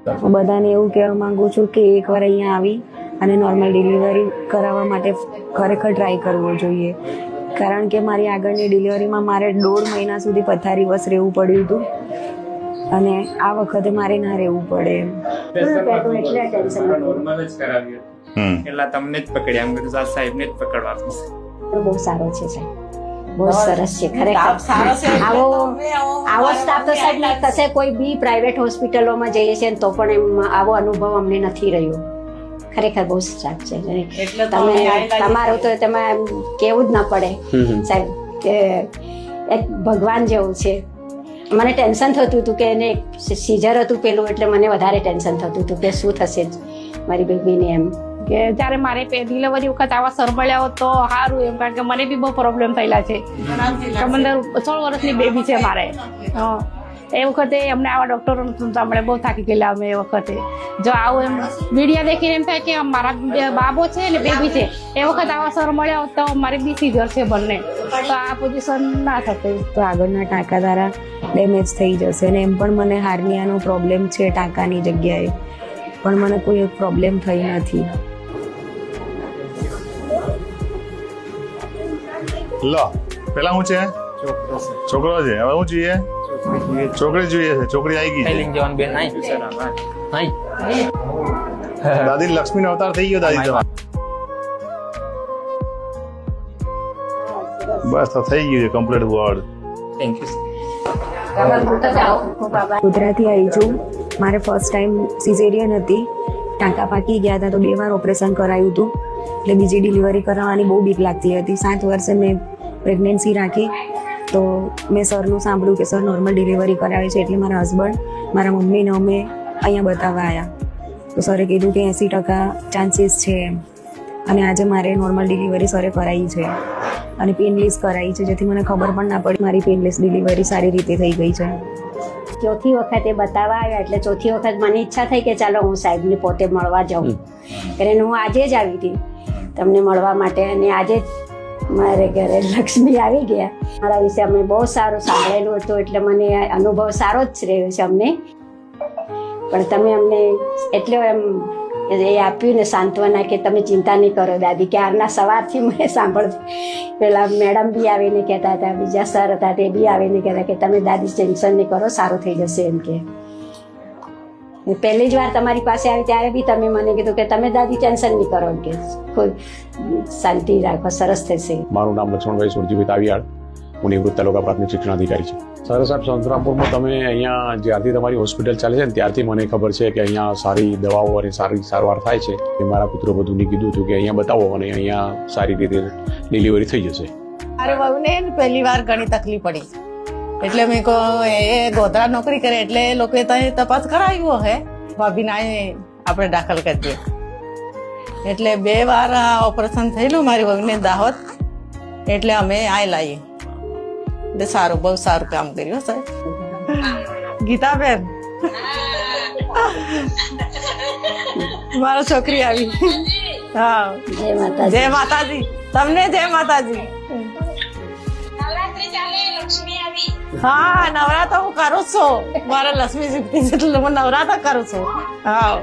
હું બધાને એવું કહેવા માંગુ છું કે એકવાર અહીંયા આવી અને નોર્મલ ડિલિવરી કરાવવા માટે ખરેખર ટ્રાય કરવો જોઈએ, કારણ કે મારી આગળની ડિલિવરીમાં મારે 1.5 મહિના સુધી પથારી વસ રહેવું પડ્યું હતું અને આ વખતે મારે ના રહેવું પડે એમ. નોર્મલ જ કરાવ્યું એટલે તમને જ પકડ્યા, એમ કીધું સાહેબને જ પકડવાનું. બહુ સારો છે સાહેબ, બહુ સરસ છે ખરેખર. આવો સ્ટાફ તો સાહેબ કશે કોઈ બી પ્રાઇવેટ હોસ્પિટલોમાં જઈએ છીએ તો પણ એમ આવો અનુભવ અમને નથી રહ્યો. ખરેખર બહુ સ્ટાફ છે. તમે તમારું તો તમે કેવું જ ના પડે સાહેબ કે એક ભગવાન જેવું છે. મને ટેન્શન થતું હતું કે એને સીઝર હતું પેલું, એટલે મને વધારે ટેન્શન થતું હતું કે શું થશે મારી બેબીને એમ. કે જ્યારે મારે ડિલિવરી વખત આવા સર મળ્યા હોત તો સારું એમ, કારણ કે મને બી બહુ પ્રોબ્લેમ થયેલા છે. 16 વર્ષની બેબી છે મારે. એ વખતે અમને આવા ડૉક્ટરો સાંભળે બહુ થાકી ગયેલા અમે. એ વખતે જો આવું એમ મીડિયા દેખીને એમ થાય કે મારા બાબો છે ને બેબી છે, એ વખત આવા સર મળ્યા હોત તો મારી બી સીઝર છે બંને, તો આ પોઝિશન ના થતી. તો આગળના ટાંકા દ્વારા ડેમેજ થઈ જશે અને એમ પણ મને હાર્નિયાનો પ્રોબ્લેમ છે ટાંકાની જગ્યાએ, પણ મને કોઈ પ્રોબ્લેમ થઈ નથી. લો પેલા શું છે? છોકરો છે. હવે શું જોઈએ? છોકરી જોઈએ છે. છોકરી આવી ગઈ છે. દાદી લક્ષ્મીનો અવતાર થઈ ગયો દાદી તમારો. બસ તો થઈ ગયું છે complete word. Thank you. Gujarati આવી છું. મારે ફર્સ્ટ ટાઈમ સિઝેરિયન હતી, ટાંકા પાકી ગયા હતા તો 2 વાર ઓપરેશન કરાયું હતું, એટલે બીજી ડિલિવરી કરાવવાની બહુ બીક લાગતી હતી. 7 વર્ષે મેં પ્રેગ્નન્સી રાખી તો મેં સરનું સાંભળ્યું કે સર નોર્મલ ડિલિવરી કરાવે છે, એટલે મારા હસબન્ડ મારા મમ્મીને અમે અહીંયા બતાવવા આવ્યા તો સરે કીધું કે 80% ચાન્સીસ છે એમ. અને આજે મારે નોર્મલ ડિલિવરી સરે કરાવી છે અને પેનલેસ કરાવી છે, જેથી મને ખબર પણ ના પડી મારી પેનલેસ ડિલિવરી સારી રીતે થઈ ગઈ છે. ચોથી વખતે બતાવવા આવ્યા એટલે ચોથી વખત મને ઈચ્છા થઈ કે ચાલો હું સાહેબને પોતે મળવા જાઉં. એટલે હું આજે જ આવી હતી તમને મળવા માટે, અને આજે જ મારે ઘરે લક્ષ્મી આવી ગયા. મારા વિશે અમે બહુ સારું સાંભળેલું હતું, એટલે મને અનુભવ સારો જ રહ્યો છે અમને. પણ તમે અમને એટલો એમ એ આપ્યું ને સાંત્વના કે તમે ચિંતા નહીં કરો દાદી. ક્યારના સવારથી મને સાંભળતી, પેલા મેડમ બી આવીને કહેતા હતા, બીજા સર હતા તે બી આવીને કહેતા કે તમે દાદી ટેન્શન નહીં કરો, સારું થઈ જશે એમ કે. પહેલી જ વાર તમારી પાસે આવી ત્યારે બી તમે મને કીધું કે તમે દાદી ટેન્શન નહીં કરો એમ કે, કોઈ શાંતિ રાખો, સરસ થશે. મારું નામ લક્ષ્મણભાઈ સુરજીભાઈ તાવિયાડ, હું નિવૃત્ત તાલુકા પ્રાથમિક શિક્ષણ અધિકારી છું. સર સાહેબ, સંતરામપુરમાં તમે અહીંયા જ્યારથી તમારી હોસ્પિટલ ચાલે છે ને ત્યારથી મને ખબર છે કે અહીંયા સારી દવાઓ અને સારી સારવાર થાય છે. મારા પુત્ર બધુંને કીધું હતું કે અહીંયા બતાવો અને અહીંયા સારી રીતે ડિલિવરી થઈ જશે. મારે વહુને પહેલી વાર ઘણી તકલીફ પડી, એટલે મેં કહો એ ગોધરા નોકરી કરે એટલે એ લોકોએ ત્યાં તપાસ કરાવ્યો હે, ભાભીના આપણે દાખલ કરી દે. એટલે 2 વાર ઓપરેશન થયેલું મારી વહુને દાહોદ, એટલે અમે આ લાવીએ. એટલે સારું, બહુ સારું કામ કર્યું સાહેબ. ગીતાબેન મારો છોકરી આવી. હા, જય માતાજી. તમને જય માતાજી. હા, નવરાત્ર હું કરું છું. મારા લક્ષ્મી શક્તિ એટલે હું નવરાત્ર કરું છું. હા.